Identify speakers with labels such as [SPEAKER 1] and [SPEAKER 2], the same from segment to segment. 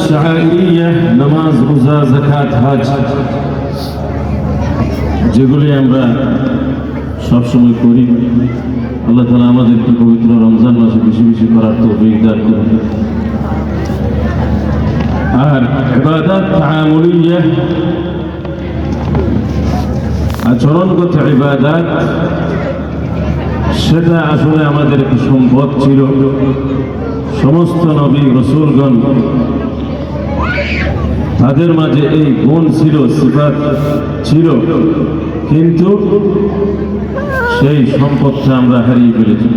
[SPEAKER 1] শাআইরিয়া, নামাজ, রোজা, যাকাত, হজ, যেগুলি আমরা সবসময় করি, আল্লাহ তাআলা আমাদেরকে পবিত্র রমজান মাসে বেশি বেশি করার তৌফিক দান করুন। আর ইবাদত তাআমুলিয়া, আচরণগত ইবাদত, সেটা আসলে আমাদের একটি সম্পদ ছিল। সমস্ত নবী রাসূলগণ তাদের মাঝে এই গুণ ছিল, সিফাত ছিল, কিন্তু সেই সম্পদটা আমরা হারিয়ে ফেলেছি।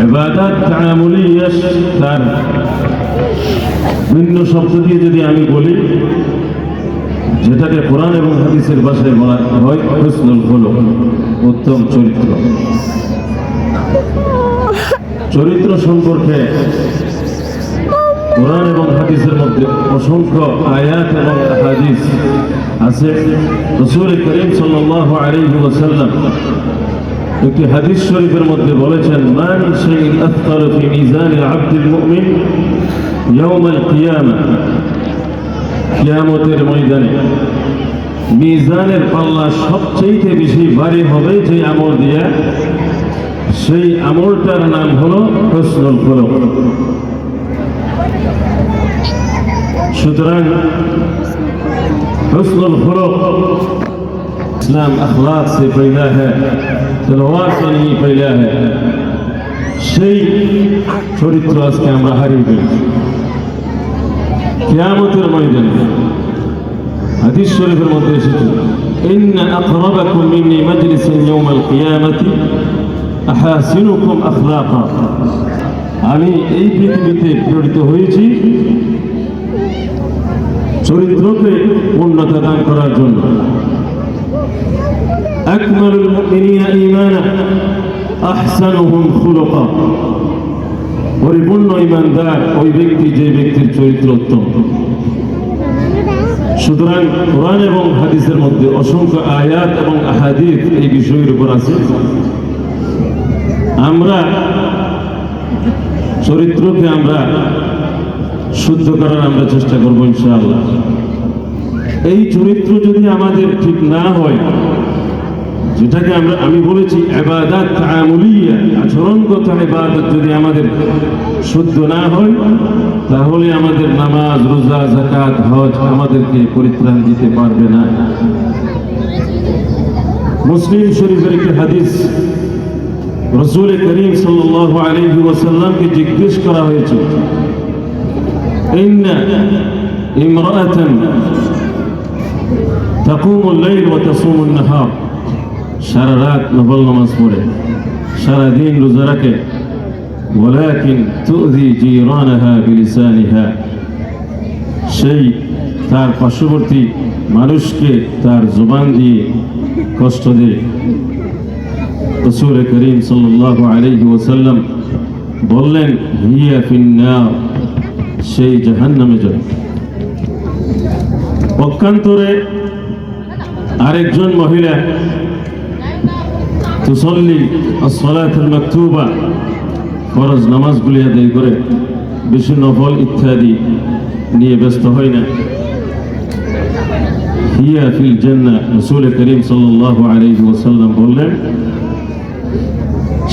[SPEAKER 1] ইবাদত তাআমুলিয়া তার ভিন্ন শব্দ দিয়ে যদি আমি বলি, যেটাকে কোরআন এবং হাদিসের ভাষায় বলা হয় হুসনুল খুলুক, উত্তম চরিত্র। চরিত্র সম্পর্কে কোরআন এবং হাদিসের মধ্যে অসংখ্য আয়াত এবং হাদিস আছে। রাসূল করিম সাল্লাল্লাহু আলাইহি ওয়াসাল্লাম একটি হাদিস শরীফের মধ্যে বলেছেন, মা মিন শাইইন আথকালু ফি মিজানিল আবদিল মুমিন ইয়াওমাল কিয়ামা, কিয়ামতের ময়দানে মিজানের পাল্লা সবচেয়ে বেশি ভারী হবে যে আমল দিয়ে, সেই আমলটার নাম হলো হুসনুল খুলুক। সুতরাং হুসনুল খুলুক ইসলাম अखलाक से पैदा है, तलवार से नहीं पैदा है। সেই চরিত্র আজকে আমরা হারিয়ে ফেলেছি। কিয়ামতের ময়দানে হাদিস শরীফের মধ্যে এসেছে, ইন্না আকরাবাকুম মিন্নি মাজলিসান ইয়াওমাল কিয়ামাতি আহাসিনুকুম আখলাকা। আমি এই পৃথিবীতে প্রেরিত হয়েছি চরিত্রকে উন্নতি দান করার জন্য। আকমালুল মুমিনিনা ঈমানা আহসানুহুম খুলুকা। পরিপূর্ণ ঈমানদার ওই ব্যক্তি যে ব্যক্তির চরিত্র উত্তম। সুতরাং কোরআন এবং হাদিসের মধ্যে অসংখ্য আয়াত এবং আহাদিস এই বিষয়ের উপর আছে। আমরা চরিত্রকে আমরা শুদ্ধ করার আমরা চেষ্টা করবো ইনশাআল্লাহ। এই চরিত্র যদি আমাদের ঠিক না হয়, যেটাকে আমি বলেছি ইবাদত তাআমুলিয়া, আচরণগত ইবাদত যদি আমাদের শুদ্ধ না হয়, তাহলে আমাদের নামাজ, রোজা, যাকাত, হজ আমাদেরকে পরিত্রাণ দিতে পারবে না। মুসলিম শরীফের একটি হাদিস, রাসূল করিম সাল্লাল্লাহু আলাইহি ওয়াসাল্লামকে জিজ্ঞেস করা হয়েছে, ইন্না ইমরাআতান তাকুমুল লাইল ওয়া তাসুমুন নাহার। সারা রাত নফল নামাজ পড়ে, সারা দিন রোজা রাখে, ওয়ালাকিন তুযি জিরানাহা বিলিসানিহা। সেই তার পার্শ্ববর্তী মানুষকে তার জবান দিয়ে কষ্ট দেয়। রাসূল করিম সাল্লাল্লাহু আলাইহি ওয়াসাল্লাম বললেন, হিয়া ফিন্নার, সেই জাহান্নামে যাবে। পক্ষান্তরে আরেকজন মহিলা তুসল্লি as-সালাতুল মাকতুবা, ফরজ নামাজগুলি আদায় করে, বেশি নফল ইত্যাদি নিয়ে ব্যস্ত হয় না, হিয়া ফিল জান্নাহ। রাসূল করিম সাল্লাল্লাহু আলাইহি ওয়াসাল্লাম বললেন,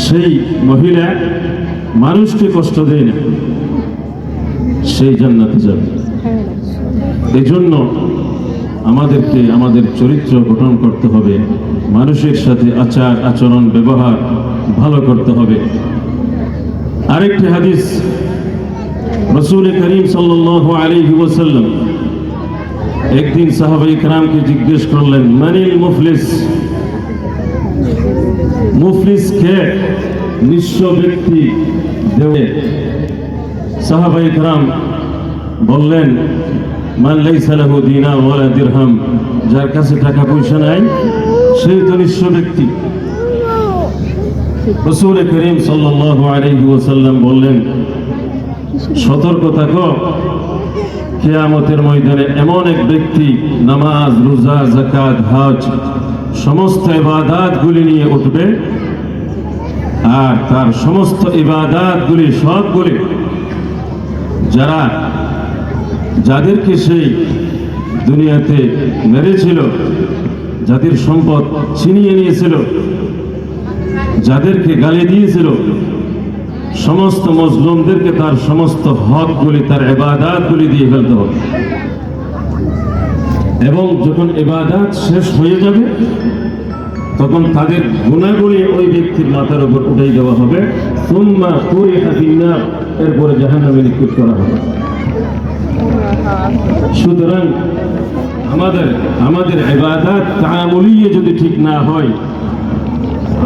[SPEAKER 1] সেই মহিলা মানুষকে কষ্ট দেয় না, সেই জান্নাতে যাবে। এজন্য আমাদেরকে আমাদের চরিত্র গঠন করতে হবে, মানুষের সাথে আচার আচরণ ব্যবহার ভালো করতে হবে। আরেকটি হাদিস, রাসূল করিম সাল্লাল্লাহু আলাইহি ওয়াসাল্লাম একদিন সাহাবায়ে কেরামকে জিজ্ঞেস করলেন, মানিল মুফলিস, মুফলিস কে? নিঃস্ব ব্যক্তি দেবে। সাহাবায়ে কেরাম বললেন, মান লাইসা লাহু দিনার ওয়ালা দিরহাম, যার কাছে টাকা পয়সা নাই সেই তো নিঃস্ব ব্যক্তি। রাসূল করিম সাল্লাল্লাহু আলাইহি ওয়াসাল্লাম বললেন, সতর্ক থাকো, কিয়ামতের ময়দানে এমন এক ব্যক্তি নামাজ, রোজা, যাকাত, হজ সমস্ত ইবাদতগুলি নিয়ে উঠবে, আর তার সমস্ত ইবাদাতগুলি সবগুলি যাদেরকে সেই দুনিয়াতে মেরেছিল, যাদের সম্পদ ছিনিয়ে নিয়েছিল, যাদেরকে গালি দিয়েছিল, সমস্ত মজলুমদেরকে তার সমস্ত হকগুলি, তার ইবাদাতগুলি দিয়ে ফেলতে হবে। এবং যখন ইবাদাত শেষ হয়ে যাবে তখন তাদের গুনাহগুলি ওই ব্যক্তির মাথার উপর উঠাই দেওয়া হবে, সুম্মা তুরিহা ফিন্নার, এরপরে জাহান্নামে নিক্ষেপ করা হবে। সুতরাং আমাদের ইবাদাত তাআমুলিয়ে যদি ঠিক না হয়,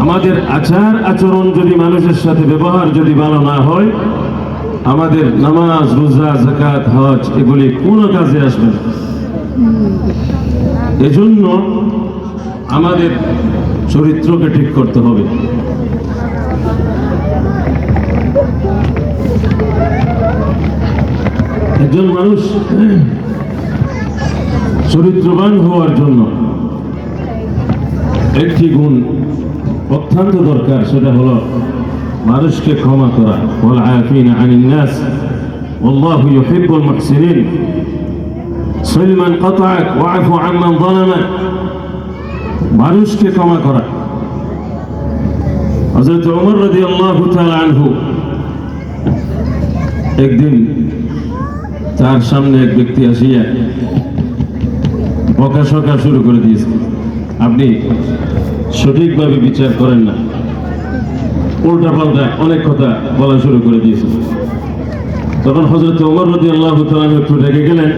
[SPEAKER 1] আমাদের আচার আচরণ যদি মানুষের সাথে ব্যবহার যদি ভালো না হয়, আমাদের নামাজ, রোজা, যাকাত, হজ এগুলি কোনো কাজে আসবে না। এজন্য আমাদের চরিত্রকে ঠিক করতে হবে। একজন মানুষ চরিত্রবান হওয়ার জন্য একটি গুণ অত্যন্ত দরকার, সেটা হলো মানুষকে ক্ষমা করা। ওয়াল আফিনা আনিন নাস ওয়াল্লাহু ইউহিব্বুল মুহসিনিন। সিল মান কাতাআক ওয়া'ফু আম্মান যালামাক। মানুষকে ক্ষমা করা। হযরত ওমর রাদিয়াল্লাহু তাআলা আনহু একদিন তার সামনে এক ব্যক্তি আসিয়া বকাশকা শুরু করে দিয়েছে, আপনি সঠিকভাবে বিচার করেন না, উল্টা পাল্টা অনেক কথা বলা শুরু করে দিয়েছে। তখন হযরত ওমর রাদিয়াল্লাহু তাআলা একটু রেগে গেলেন।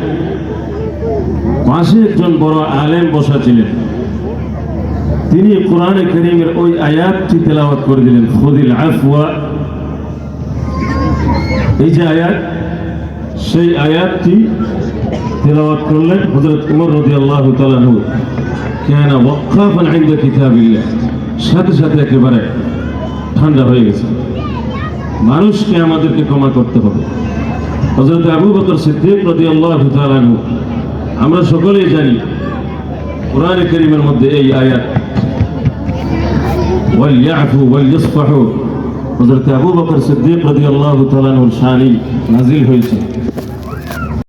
[SPEAKER 1] পাশে একজন বড় আলেম বসা ছিলেন, তিনি কোরআনে কারীমের ওই আয়াতটি তেলাওয়াত করে দিলেন, খুযিল আফওয়া। এই যে আয়াত, সেই আয়াতটি তেলাওয়াত করলেন হযরত ওমর রাদিয়াল্লাহু তাআলা আনহু। কানা ওয়াক্কাফান ইনদা কিতাবিল্লাহ, সাথে সাথে একেবারে ঠান্ডা হয়ে গেছে। মানুষকে আমাদেরকে ক্ষমা করতে হবে। হযরত আবু বকর সিদ্দিক রাদিয়াল্লাহু তাআলা আনহু, আমরা সকলেই জানি কোরআনে কারীমের মধ্যে এই আয়াত ওয়ালইয়াফু ওয়ালইসফাহু হযরত আবু বকর সিদ্দিক রাদিয়াল্লাহু তাআলা আনহুর শানে নাযিল হয়েছে।